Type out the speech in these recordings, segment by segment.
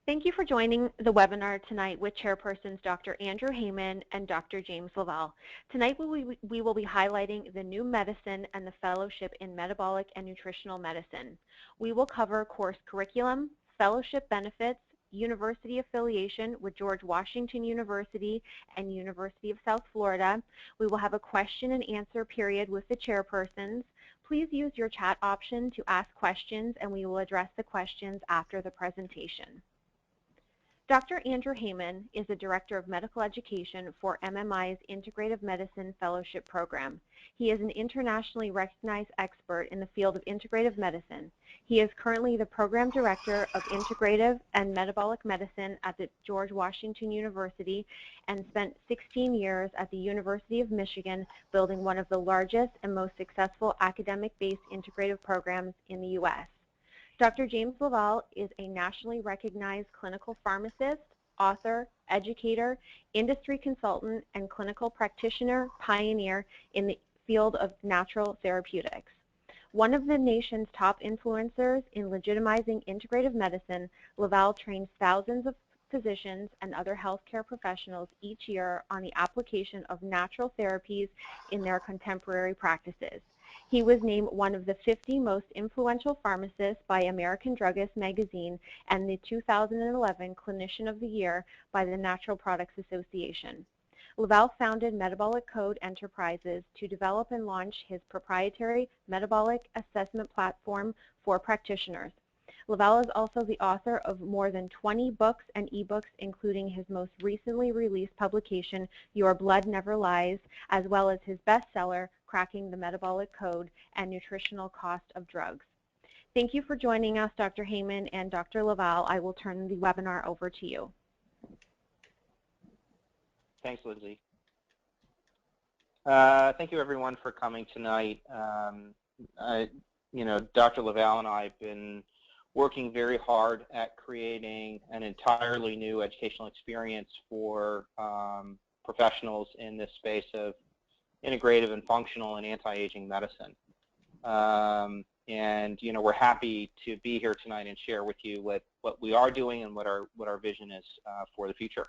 Thank you for joining the webinar tonight with Chairpersons Dr. Andrew Heyman and Dr. James LaValle. Tonight we will be highlighting the new medicine and the fellowship in metabolic and nutritional medicine. We will cover course curriculum, fellowship benefits, university affiliation with George Washington University and University of South Florida. We will have a question and answer period with the chairpersons. Please use your chat option to ask questions, and we will address the questions after the presentation. Dr. Andrew Heyman is the Director of Medical Education for MMI's Integrative Medicine Fellowship Program. He is an internationally recognized expert in the field of integrative medicine. He is currently the Program Director of Integrative and Metabolic Medicine at the George Washington University and spent 16 years at the University of Michigan building one of the largest and most successful academic-based integrative programs in the U.S. Dr. James LaValle is a nationally recognized clinical pharmacist, author, educator, industry consultant, and clinical practitioner pioneer in the field of natural therapeutics. One of the nation's top influencers in legitimizing integrative medicine, LaValle trains thousands of physicians and other healthcare professionals each year on the application of natural therapies in their contemporary practices. He was named one of the 50 most influential pharmacists by American Druggist magazine and the 2011 Clinician of the Year by the Natural Products Association. LaValle founded Metabolic Code Enterprises to develop and launch his proprietary metabolic assessment platform for practitioners. LaValle is also the author of more than 20 books and ebooks, including his most recently released publication, Your Blood Never Lies, as well as his bestseller, Cracking the Metabolic Code and Nutritional Cost of Drugs. Thank you for joining us, Dr. Heyman and Dr. LaValle. I will turn the webinar over to you. Thanks, Lindsay. Thank you, everyone, for coming tonight. Dr. LaValle and I have been working very hard at creating an entirely new educational experience for professionals in this space of integrative and functional and anti-aging medicine. We're happy to be here tonight and share with you what we are doing and what our vision is for the future.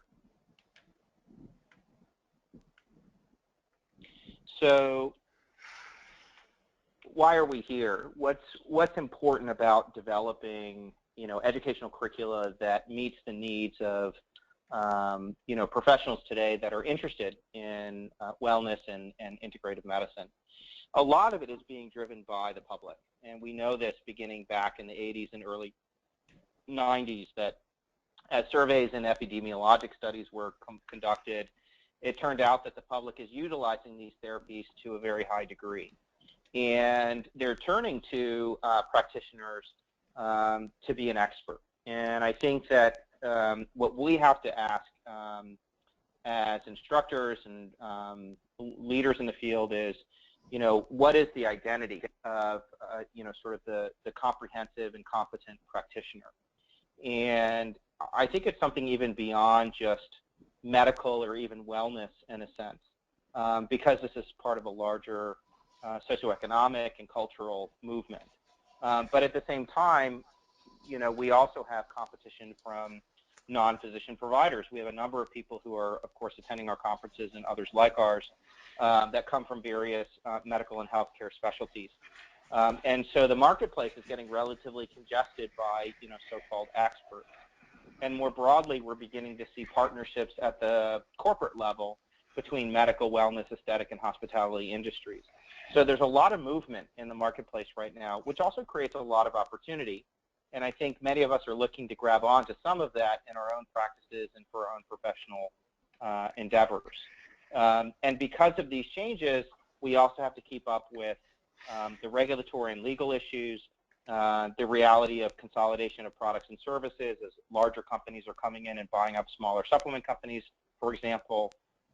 So why are we here? What's important about developing educational curricula that meets the needs of professionals today that are interested in wellness and integrative medicine? A lot of it is being driven by the public, and we know this beginning back in the 80s and early 90s, that as surveys and epidemiologic studies were conducted, it turned out that the public is utilizing these therapies to a very high degree. And they're turning to practitioners to be an expert. And I think that what we have to ask as instructors and leaders in the field is, what is the identity of, sort of the comprehensive and competent practitioner? And I think it's something even beyond just medical or even wellness in a sense, because this is part of a larger socioeconomic and cultural movement. But at the same time, we also have competition from non-physician providers. We have a number of people who are, of course, attending our conferences and others like ours that come from various medical and healthcare specialties. And so the marketplace is getting relatively congested by, so-called experts. And more broadly, we're beginning to see partnerships at the corporate level between medical, wellness, aesthetic, and hospitality industries. So there's a lot of movement in the marketplace right now, which also creates a lot of opportunity. And I think many of us are looking to grab onto some of that in our own practices and for our own professional endeavors. And because of these changes, we also have to keep up with the regulatory and legal issues, the reality of consolidation of products and services as larger companies are coming in and buying up smaller supplement companies, for example,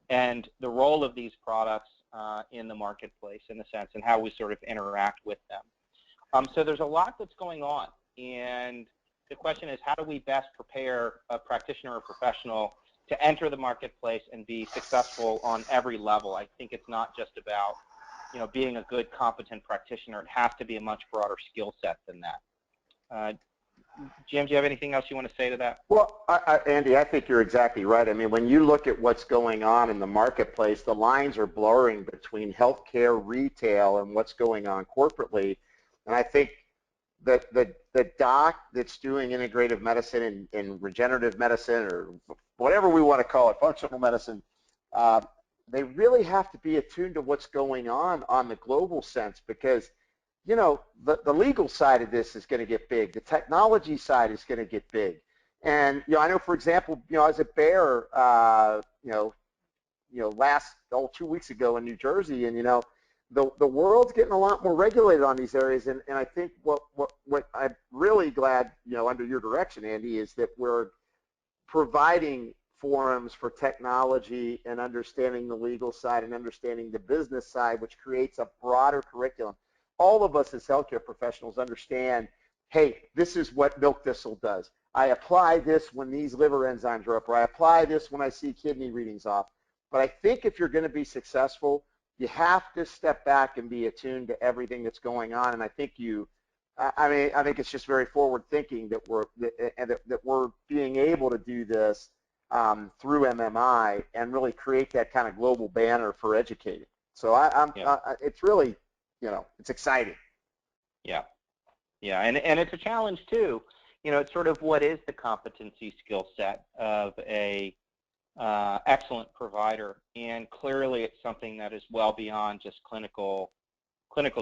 and the role of these products in the marketplace, in a sense, and how we sort of interact with them. So there's a lot that's going on, and the question is, how do we best prepare a practitioner or professional to enter the marketplace and be successful on every level? I think it's not just about being a good, competent practitioner. It has to be a much broader skill set than that. Jim, do you have anything else you want to say to that? Well, Andy, I think you're exactly right. I mean, when you look at what's going on in the marketplace, the lines are blurring between healthcare, retail, and what's going on corporately. And I think that the doc that's doing integrative medicine and regenerative medicine, or whatever we want to call it, functional medicine, they really have to be attuned to what's going on the global sense, because you know, the legal side of this is going to get big. The technology side is going to get big. And, you know, I know, for example, you know, I was at Bear, last 2 weeks ago in New Jersey, and, you know, the world's getting a lot more regulated on these areas. And I think what I'm really glad, you know, under your direction, Andy, is that we're providing forums for technology and understanding the legal side and understanding the business side, which creates a broader curriculum. All of us as healthcare professionals understand, hey, this is what milk thistle does. I apply this when these liver enzymes are up, or I apply this when I see kidney readings off. But I think if you're going to be successful, you have to step back and be attuned to everything that's going on. And I think I think it's just very forward thinking that we're being able to do this through MMI and really create that kind of global banner for educating. So it's really, you know, it's exciting. Yeah, yeah, and it's a challenge too. You know, it's sort of what is the competency skill set of a excellent provider, and clearly it's something that is well beyond just clinical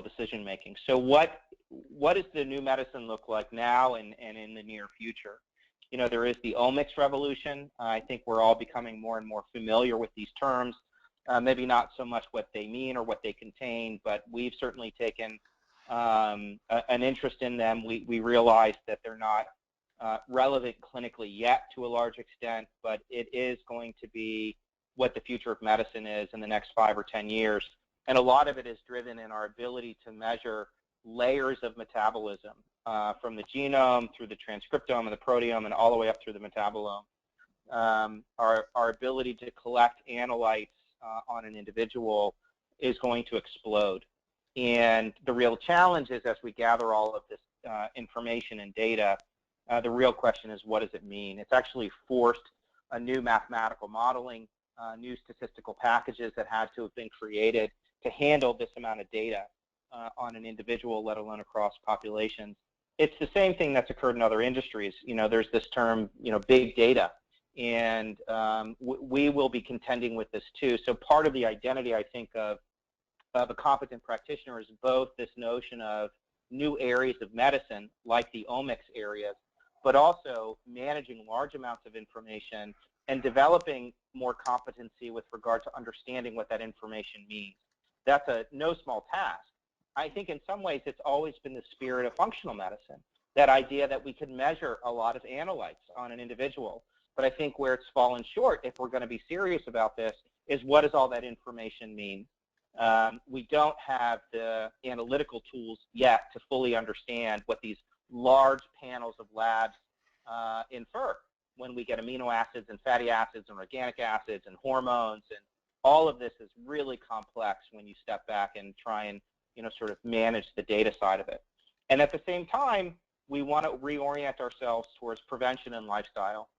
decision making. So what does the new medicine look like now and in the near future? You know, there is the omics revolution. I think we're all becoming more and more familiar with these terms. Maybe not so much what they mean or what they contain, but we've certainly taken an interest in them. We realize that they're not relevant clinically yet to a large extent, but it is going to be what the future of medicine is in the next 5 or 10 years. And a lot of it is driven in our ability to measure layers of metabolism from the genome through the transcriptome and the proteome and all the way up through the metabolome. Our ability to collect analytes on an individual is going to explode. And the real challenge is, as we gather all of this information and data, the real question is, what does it mean? It's actually forced a new mathematical modeling, new statistical packages that had to have been created to handle this amount of data on an individual, let alone across populations. It's the same thing that's occurred in other industries. You know, there's this term, you know, big data, and we will be contending with this too. So part of the identity, I think, of a competent practitioner is both this notion of new areas of medicine, like the omics areas, but also managing large amounts of information and developing more competency with regard to understanding what that information means. That's a no small task. I think in some ways it's always been the spirit of functional medicine, that idea that we can measure a lot of analytes on an individual. But I think where it's fallen short, if we're going to be serious about this, is what does all that information mean? We don't have the analytical tools yet to fully understand what these large panels of labs infer when we get amino acids and fatty acids and organic acids and hormones, and all of this is really complex when you step back and try and, you know, sort of manage the data side of it. And at the same time, we want to reorient ourselves towards prevention and lifestyle.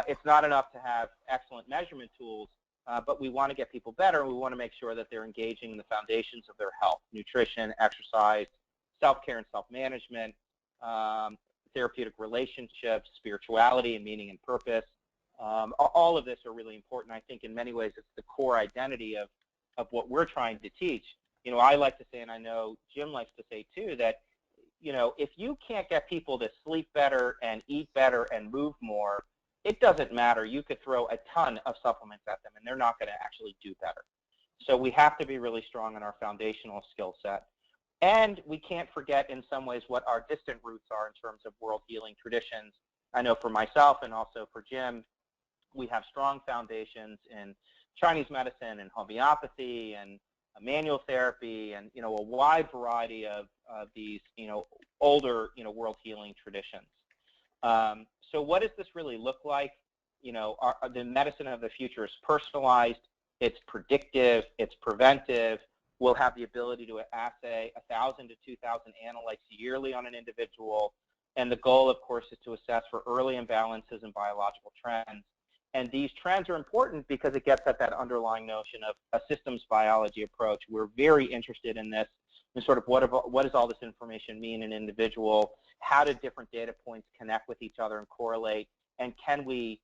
It's not enough to have excellent measurement tools, but we want to get people better, and we want to make sure that they're engaging in the foundations of their health: nutrition, exercise, self-care and self-management, therapeutic relationships, spirituality and meaning and purpose. All of this are really important. I think in many ways it's the core identity of what we're trying to teach. You know, I like to say, and I know Jim likes to say too, that, you know, if you can't get people to sleep better and eat better and move more, it doesn't matter. You could throw a ton of supplements at them and they're not going to actually do better. So we have to be really strong in our foundational skill set. And we can't forget in some ways what our distant roots are in terms of world healing traditions. I know for myself and also for Jim, we have strong foundations in Chinese medicine and homeopathy and manual therapy and, you know, a wide variety of these, you know, older, you know, world healing traditions. So what does this really look like? You know, the medicine of the future is personalized, it's predictive, it's preventive. We'll have the ability to assay 1,000 to 2,000 analytes yearly on an individual. And the goal, of course, is to assess for early imbalances in biological trends. And these trends are important because it gets at that underlying notion of a systems biology approach. We're very interested in this, and sort of what does all this information mean in an individual? How do different data points connect with each other and correlate? And can we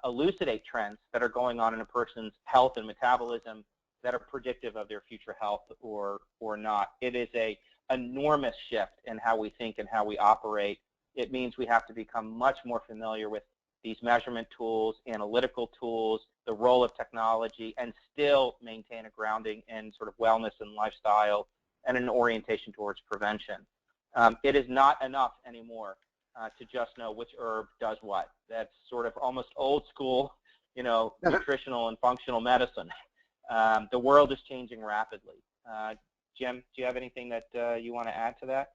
elucidate trends that are going on in a person's health and metabolism that are predictive of their future health or not? It is an enormous shift in how we think and how we operate. It means we have to become much more familiar with these measurement tools, analytical tools, the role of technology, and still maintain a grounding in sort of wellness and lifestyle and an orientation towards prevention. It is not enough anymore to just know which herb does what. That's sort of almost old school, nutritional and functional medicine. The world is changing rapidly. Jim, do you have anything that you want to add to that?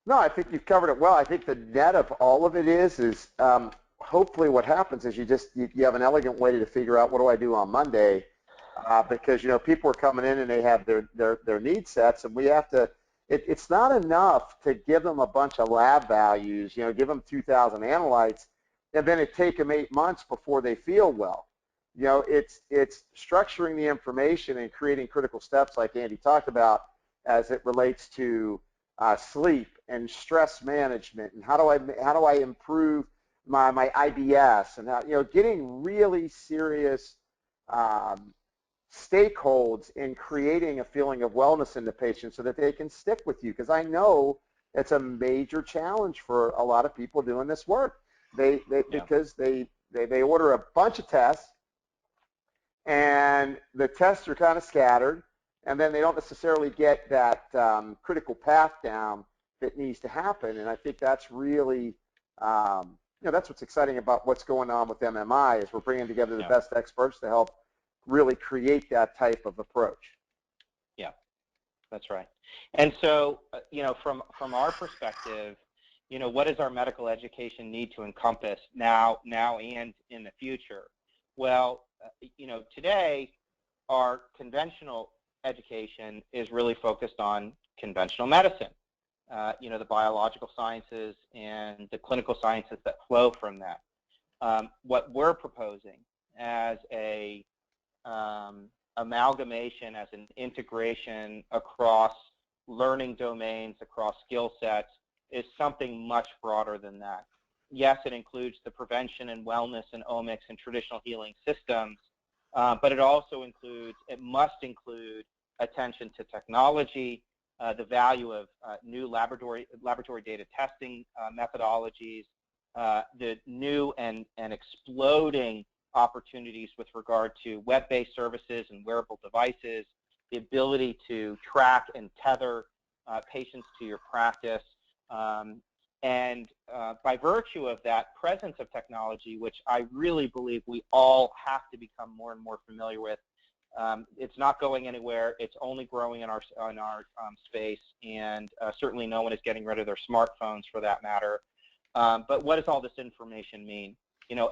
No, I think you've covered it well. I think the net of all of it is hopefully what happens is you have an elegant way to figure out what do I do on Monday, because people are coming in and they have their need sets, and we have to. It's not enough to give them a bunch of lab values, give them 2,000 analytes, and then it take them 8 months before they feel well. It's structuring the information and creating critical steps like Andy talked about as it relates to sleep and stress management, and how do I improve my IBS, and how, getting really serious stakeholders in creating a feeling of wellness in the patient so that they can stick with you, because I know it's a major challenge for a lot of people doing this work. Because they order a bunch of tests, and the tests are kind of scattered, and then they don't necessarily get that critical path down that needs to happen. And I think that's really, that's what's exciting about what's going on with MMI, is we're bringing together the best experts to help really create that type of approach. Yeah, that's right. And so, from our perspective, what does our medical education need to encompass now and in the future? Well, today our conventional education is really focused on conventional medicine, the biological sciences and the clinical sciences that flow from that. What we're proposing as a amalgamation, as an integration across learning domains, across skill sets, is something much broader than that. Yes, it includes the prevention and wellness and omics and traditional healing systems, but it must include attention to technology, the value of new laboratory data testing methodologies, the new and exploding opportunities with regard to web-based services and wearable devices, the ability to track and tether patients to your practice, and by virtue of that presence of technology, which I really believe we all have to become more and more familiar with, it's not going anywhere. It's only growing in our space, and certainly no one is getting rid of their smartphones for that matter. But what does all this information mean?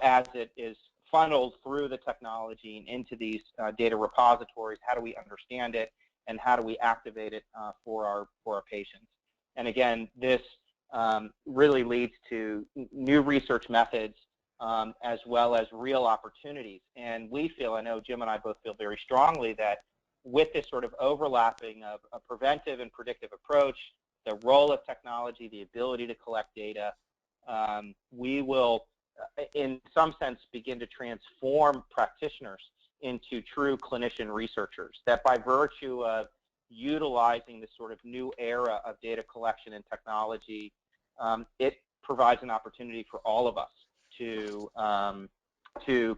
As it is funneled through the technology and into these data repositories, how do we understand it, and how do we activate it for our patients? And again, this really leads to new research methods as well as real opportunities. And we feel, I know Jim and I both feel very strongly, that with this sort of overlapping of a preventive and predictive approach, the role of technology, the ability to collect data, we will, in some sense, begin to transform practitioners into true clinician researchers, that by virtue of utilizing this sort of new era of data collection and technology, it provides an opportunity for all of us to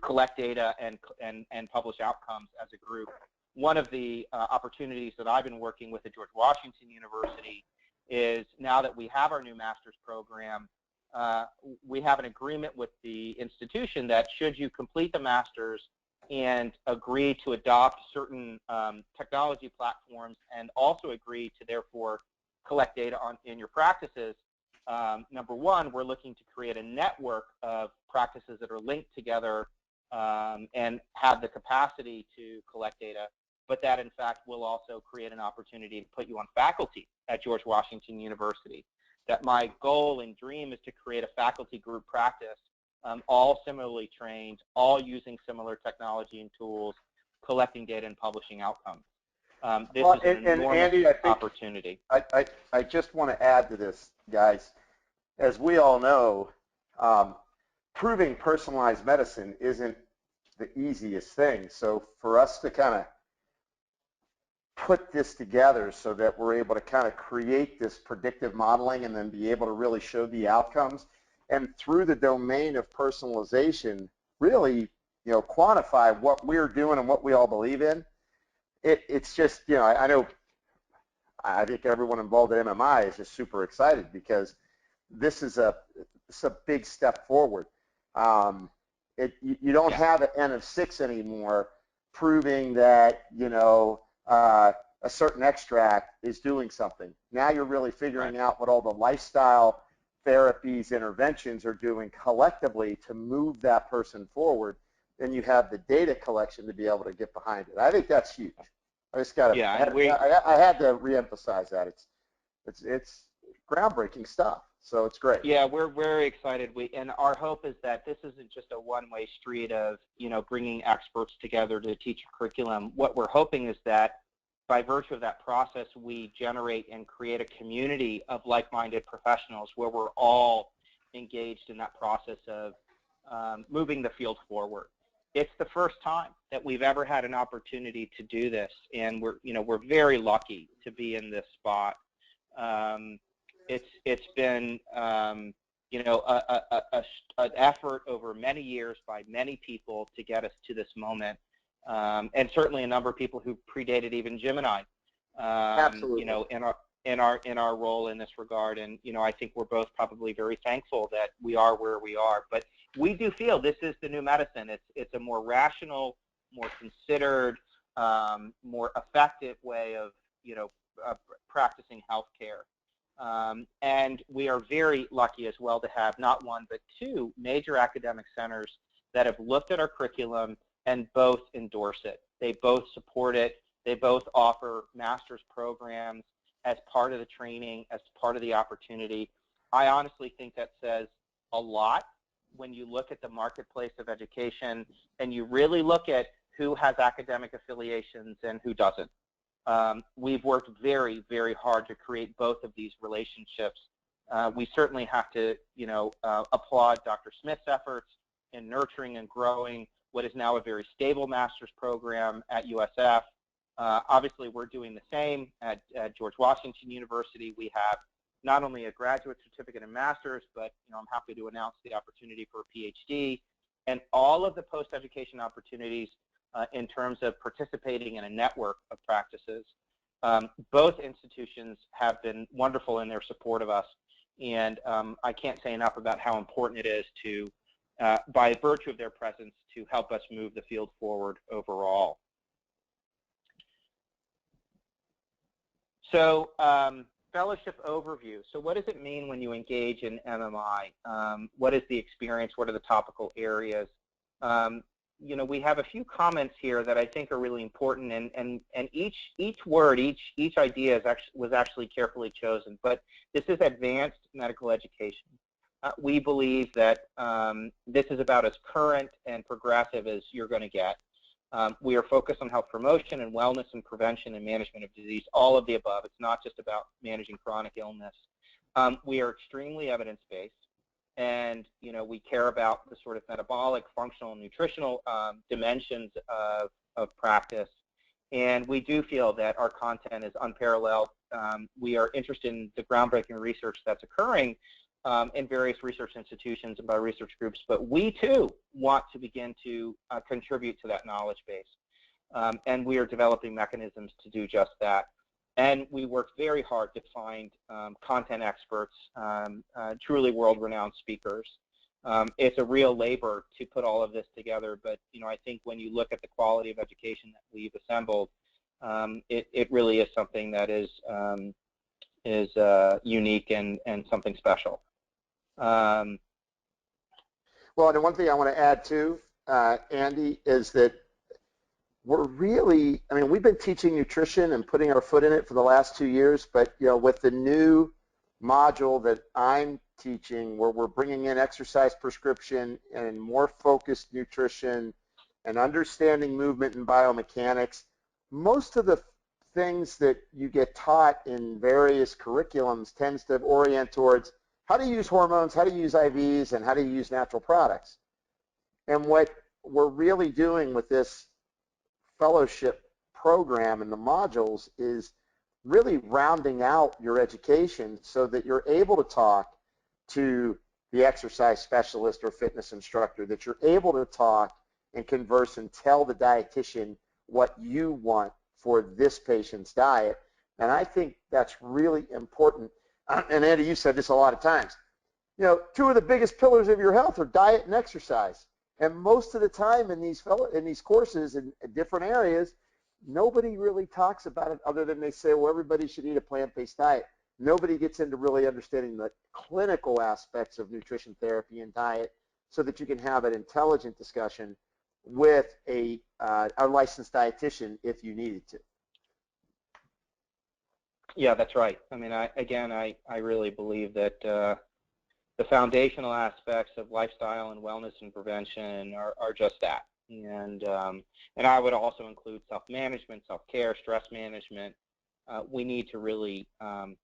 collect data and publish outcomes as a group. One of the opportunities that I've been working with at George Washington University is, now that we have our new master's program, we have an agreement with the institution that should you complete the master's and agree to adopt certain technology platforms, and also agree to therefore collect data in your practices, number one, we're looking to create a network of practices that are linked together and have the capacity to collect data, but that in fact will also create an opportunity to put you on faculty at George Washington University. that my goal and dream is to create a faculty group practice, all similarly trained, all using similar technology and tools, collecting data and publishing outcomes. This is an enormous Andy, I think opportunity. I just want to add to this, guys. As we all know, proving personalized medicine isn't the easiest thing. So for us to kind of put this together so that we're able to kind of create this predictive modeling and then be able to really show the outcomes, and through the domain of personalization, really, quantify what we're doing and what we all believe in. It's just, I think everyone involved at MMI is just super excited because this is a big step forward. You don't have an N of 6 anymore proving that, a certain extract is doing something. Now you're really figuring out what all the lifestyle therapies, interventions are doing collectively to move that person forward. Then you have the data collection to be able to get behind it. I think that's huge. I just got to, I had to reemphasize that. It's groundbreaking stuff. So it's great. Yeah, we're very excited. And our hope is that this isn't just a one-way street of, bringing experts together to teach a curriculum. What we're hoping is that by virtue of that process, we generate and create a community of like-minded professionals where we're all engaged in that process of moving the field forward. It's the first time that we've ever had an opportunity to do this, and we're very lucky to be in this spot. It's been an effort over many years by many people to get us to this moment, and certainly a number of people who predated even Jim and I. Absolutely. In our role in this regard, and I think we're both probably very thankful that we are where we are. But we do feel this is the new medicine. It's a more rational, more considered, more effective way of practicing healthcare. And we are very lucky as well to have not one but two major academic centers that have looked at our curriculum and both endorse it. They both support it. They both offer master's programs as part of the training, as part of the opportunity. I honestly think that says a lot when you look at the marketplace of education and you really look at who has academic affiliations and who doesn't. We've worked very, very hard to create both of these relationships. We certainly have to, applaud Dr. Smith's efforts in nurturing and growing what is now a very stable master's program at USF. Obviously, we're doing the same at George Washington University. We have not only a graduate certificate and master's, but I'm happy to announce the opportunity for a PhD and all of the post-education opportunities in terms of participating in a network of practices. Both institutions have been wonderful in their support of us, and I can't say enough about how important it is to, by virtue of their presence, to help us move the field forward overall. So, fellowship overview. So what does it mean when you engage in MMI? What is the experience? What are the topical areas? We have a few comments here that I think are really important, and each word, each idea was actually carefully chosen. But this is advanced medical education. We believe that this is about as current and progressive as you're going to get. We are focused on health promotion and wellness and prevention and management of disease, all of the above. It's not just about managing chronic illness. We are extremely evidence-based, and we care about the sort of metabolic, functional, and nutritional dimensions of practice. And we do feel that our content is unparalleled. We are interested in the groundbreaking research that's occurring in various research institutions and by research groups, but we too want to begin to contribute to that knowledge base. And we are developing mechanisms to do just that. And we work very hard to find content experts, truly world-renowned speakers. It's a real labor to put all of this together, but I think when you look at the quality of education that we've assembled, it really is something that is unique and something special. Well, and one thing I want to add too, Andy, is that we're really, we've been teaching nutrition and putting our foot in it for the last 2 years, but with the new module that I'm teaching, where we're bringing in exercise prescription and more focused nutrition and understanding movement and biomechanics, most of the things that you get taught in various curriculums tends to orient towards how to use hormones, how to use IVs, and how to use natural products. And what we're really doing with this fellowship program and the modules is really rounding out your education so that you're able to talk to the exercise specialist or fitness instructor, that you're able to talk and converse and tell the dietitian what you want for this patient's diet. And I think that's really important. And Andy, you said this a lot of times. You know, two of the biggest pillars of your health are diet and exercise. And most of the time in these courses in different areas, nobody really talks about it other than they say, well, everybody should eat a plant-based diet. Nobody gets into really understanding the clinical aspects of nutrition therapy and diet so that you can have an intelligent discussion with a licensed dietitian if you needed to. Yeah, that's right. I mean, I really believe that the foundational aspects of lifestyle and wellness and prevention are just that. And I would also include self-management, self-care, stress management. We need to really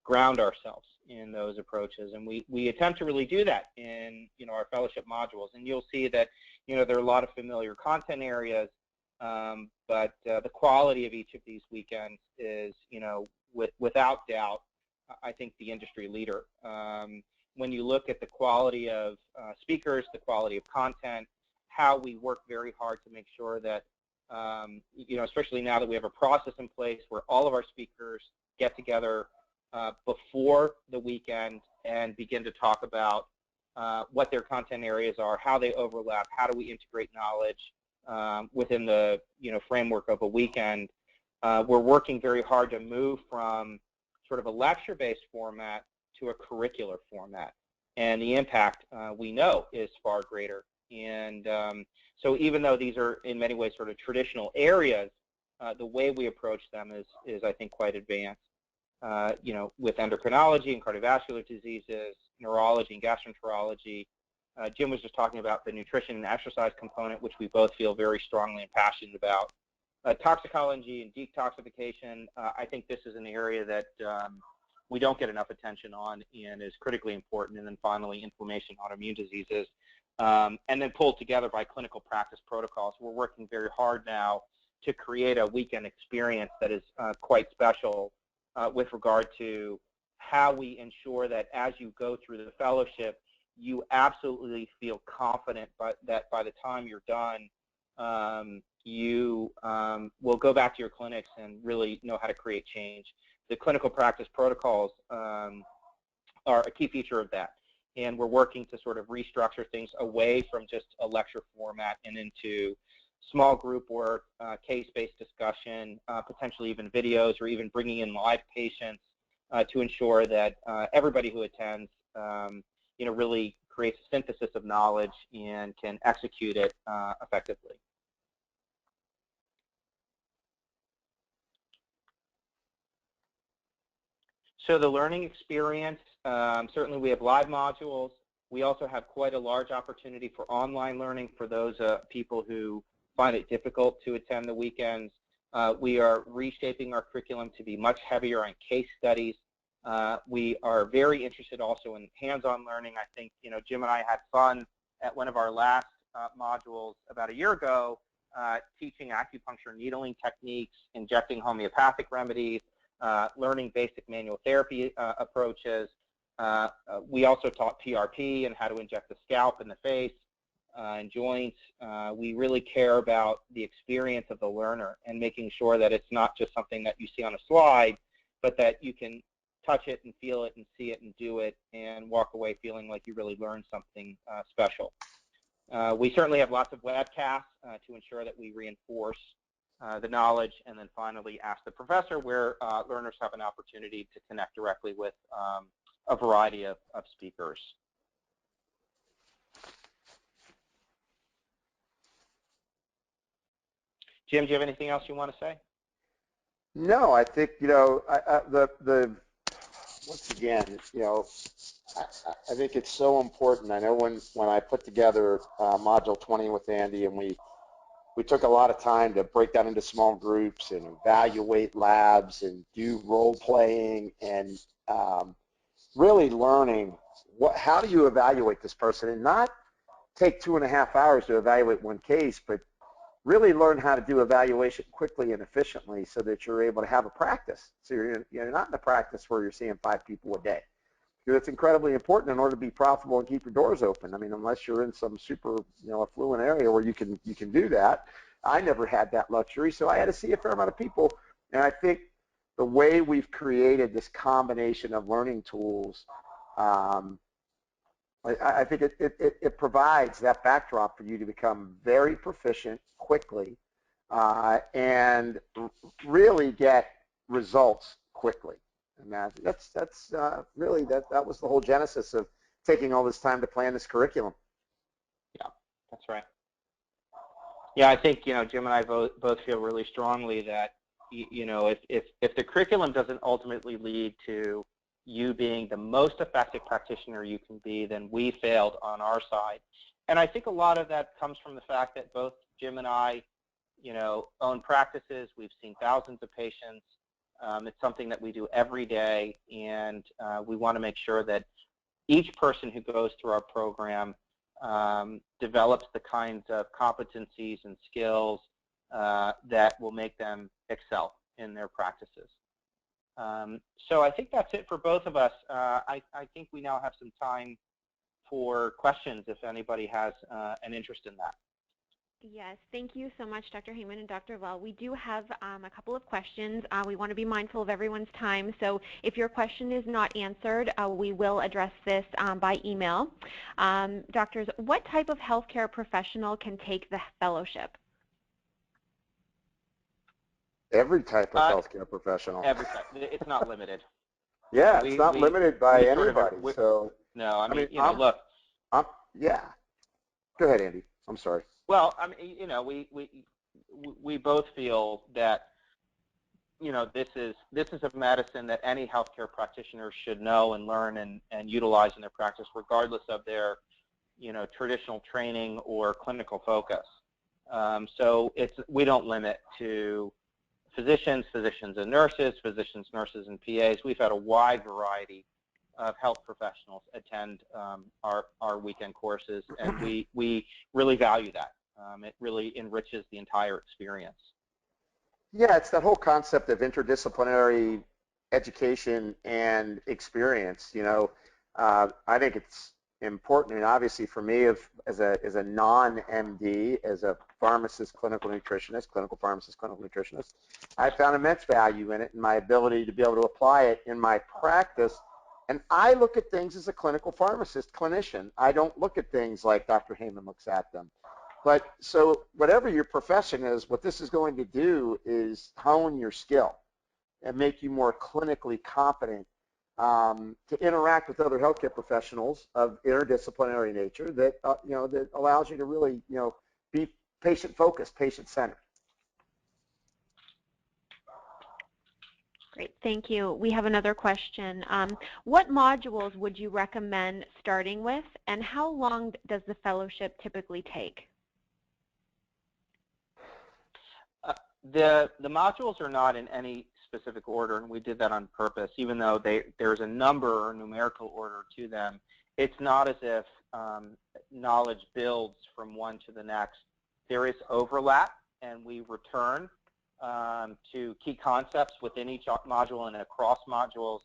ground ourselves in those approaches, and we attempt to really do that in our fellowship modules. And you'll see that there are a lot of familiar content areas, but the quality of each of these weekends is without doubt, I think, the industry leader. When you look at the quality of speakers, the quality of content, how we work very hard to make sure that, especially now that we have a process in place where all of our speakers get together before the weekend and begin to talk about what their content areas are, how they overlap, how do we integrate knowledge within the framework of a weekend. We're working very hard to move from sort of a lecture-based format to a curricular format, and the impact we know is far greater. And so even though these are in many ways sort of traditional areas, the way we approach them is I think quite advanced. With endocrinology and cardiovascular diseases, neurology and gastroenterology. Jim was just talking about the nutrition and exercise component, which we both feel very strongly and passionate about. Toxicology and detoxification, I think this is an area that we don't get enough attention on and is critically important. And then finally, inflammation, autoimmune diseases, and then pulled together by clinical practice protocols. We're working very hard now to create a weekend experience that is quite special with regard to how we ensure that as you go through the fellowship, you absolutely feel confident that by the time you're done, you will go back to your clinics and really know how to create change. The clinical practice protocols are a key feature of that. And we're working to sort of restructure things away from just a lecture format and into small group work, case-based discussion, potentially even videos, or even bringing in live patients to ensure that everybody who attends, really creates a synthesis of knowledge and can execute it effectively. So the learning experience, certainly we have live modules. We also have quite a large opportunity for online learning for those people who find it difficult to attend the weekends. We are reshaping our curriculum to be much heavier on case studies. We are very interested also in hands-on learning. I think, Jim and I had fun at one of our last modules about a year ago, teaching acupuncture needling techniques, injecting homeopathic remedies, learning basic manual therapy approaches. We also taught PRP and how to inject the scalp and the face and joints. We really care about the experience of the learner and making sure that it's not just something that you see on a slide, but that you can touch it and feel it and see it and do it and walk away feeling like you really learned something special. We certainly have lots of webcasts to ensure that we reinforce the knowledge, and then finally ask the professor, where learners have an opportunity to connect directly with a variety of speakers. Jim, do you have anything else you want to say? No, I think the once again, I think it's so important. I know when I put together Module 20 with Andy, and we took a lot of time to break that into small groups and evaluate labs and do role playing and really learning how do you evaluate this person, and not take 2.5 hours to evaluate one case, but really learn how to do evaluation quickly and efficiently so that you're able to have a practice. So you're not in a practice where you're seeing 5 people a day. Because it's incredibly important in order to be profitable and keep your doors open. I mean, unless you're in some super, affluent area where you can do that. I never had that luxury, so I had to see a fair amount of people. And I think the way we've created this combination of learning tools, I think it provides that backdrop for you to become very proficient quickly and really get results quickly. And that's really that was the whole genesis of taking all this time to plan this curriculum. Yeah, that's right. Yeah, I think Jim and I both feel really strongly that if the curriculum doesn't ultimately lead to you being the most effective practitioner you can be, then we failed on our side. And I think a lot of that comes from the fact that both Jim and I, own practices. We've seen thousands of patients. It's something that we do every day, and we want to make sure that each person who goes through our program develops the kinds of competencies and skills that will make them excel in their practices. So I think that's it for both of us. I think we now have some time for questions if anybody has an interest in that. Yes, thank you so much, Dr. Heyman and Dr. LaValle. We do have a couple of questions. We want to be mindful of everyone's time, so if your question is not answered, we will address this by email. Doctors, what type of healthcare professional can take the fellowship? Every type of healthcare professional. Every type. It's not limited. Yeah, it's not limited by anybody. So no, I mean, look. Yeah. Go ahead, Andy. I'm sorry. Well, I mean, we both feel that, this is a medicine that any healthcare practitioner should know and learn and utilize in their practice, regardless of their, traditional training or clinical focus. So we don't limit to physicians and nurses, nurses, and PAs. We've had a wide variety of health professionals attend our weekend courses, and we really value that. It really enriches the entire experience. Yeah, it's that whole concept of interdisciplinary education and experience. I think it's important, and obviously for me, as a non-MD, as a pharmacist, clinical nutritionist, clinical pharmacist, clinical nutritionist, I found immense value in it and my ability to be able to apply it in my practice. And I look at things as a clinical pharmacist, clinician. I don't look at things like Dr. Heyman looks at them. But so whatever your profession is, what this is going to do is hone your skill and make you more clinically competent to interact with other healthcare professionals of interdisciplinary nature that that allows you to really be patient focused, patient centered. Great, thank you. We have another question. What modules would you recommend starting with, and how long does the fellowship typically take? The modules are not in any specific order, and we did that on purpose. Even though there's a number or numerical order to them, it's not as if knowledge builds from one to the next. There is overlap, and we return to key concepts within each module and across modules,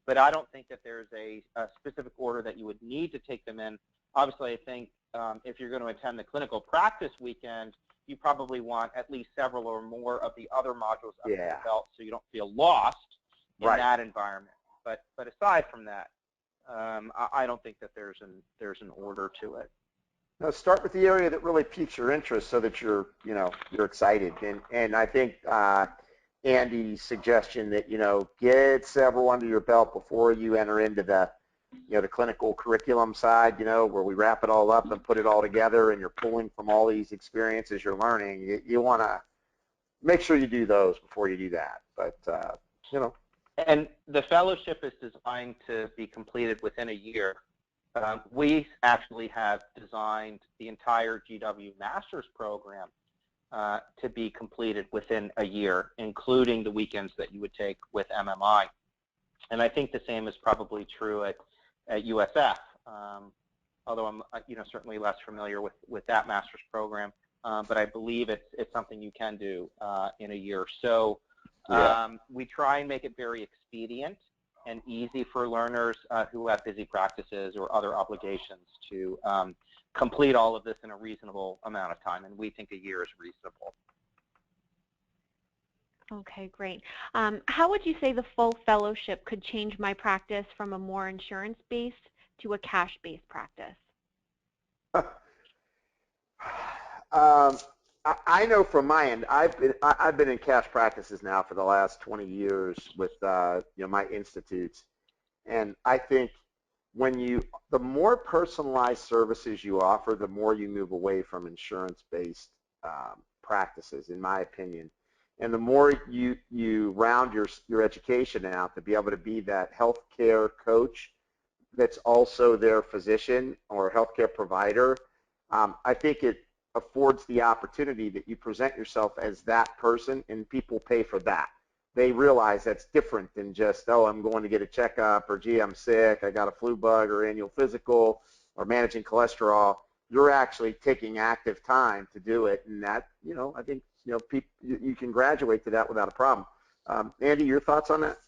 but I don't think that there's a specific order that you would need to take them in. Obviously, I think if you're going to attend the clinical practice weekend, you probably want at least several or more of the other modules under your belt so you don't feel lost in that environment. But aside from that, I don't think that there's an order to it. No, start with the area that really piques your interest so that you're excited. And I think Andy's suggestion that get several under your belt before you enter into the the clinical curriculum side, where we wrap it all up and put it all together, and you're pulling from all these experiences you're learning. You want to make sure you do those before you do that. But And the fellowship is designed to be completed within a year. We actually have designed the entire GW Masters program to be completed within a year, including the weekends that you would take with MMI. And I think the same is probably true at USF, although I'm certainly less familiar with that master's program. But I believe it's something you can do in a year. So we try and make it very expedient and easy for learners who have busy practices or other obligations to complete all of this in a reasonable amount of time, and we think a year is reasonable. Okay, great. How would you say the full fellowship could change my practice from a more insurance-based to a cash-based practice? I know from my end, I've been in cash practices now for the last 20 years with my institutes, and I think the more personalized services you offer, the more you move away from insurance-based practices, in my opinion. And the more you round your education out to be able to be that healthcare coach that's also their physician or healthcare provider, I think it affords the opportunity that you present yourself as that person, and people pay for that. They realize that's different than just, oh, I'm going to get a checkup, or gee, I'm sick, I got a flu bug, or annual physical, or managing cholesterol. You're actually taking active time to do it, and that, I think, people, you can graduate to that without a problem. Andy, your thoughts on that?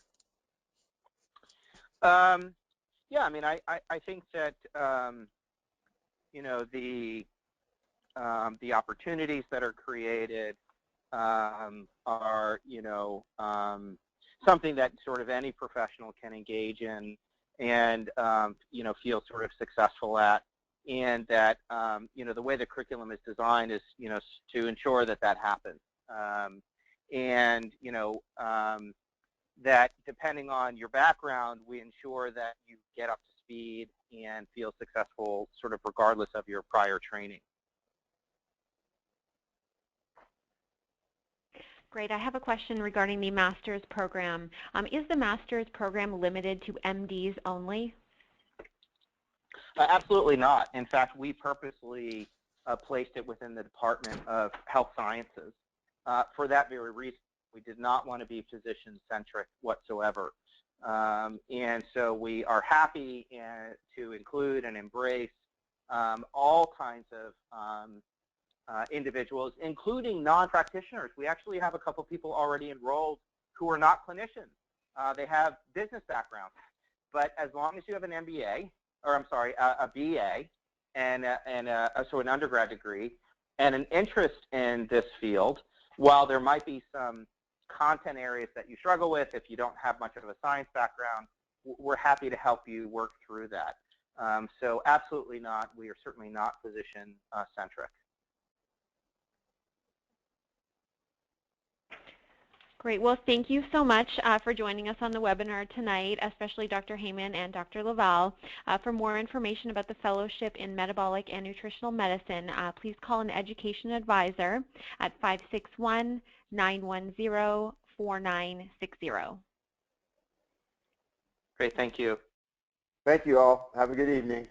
Yeah, I mean, I think that the opportunities that are created are something that sort of any professional can engage in and feel sort of successful at, and that the way the curriculum is designed is to ensure that happens, and that depending on your background, we ensure that you get up to speed and feel successful sort of regardless of your prior training. Great. I have a question regarding the master's program. Is the master's program limited to MDs only? Absolutely not. In fact, we purposely placed it within the Department of Health Sciences for that very reason. We did not want to be physician-centric whatsoever. And so we are happy to include and embrace all kinds of individuals, including non-practitioners. We actually have a couple people already enrolled who are not clinicians. They have business backgrounds. But as long as you have an MBA, or I'm sorry, a BA, and so an undergrad degree, and an interest in this field, while there might be some content areas that you struggle with if you don't have much of a science background, we're happy to help you work through that. So absolutely not. We are certainly not physician-centric. Great. Well, thank you so much for joining us on the webinar tonight, especially Dr. Heyman and Dr. LaValle. For more information about the fellowship in metabolic and nutritional medicine, please call an education advisor at 561-910-4960. Great. Thank you. Thank you all. Have a good evening.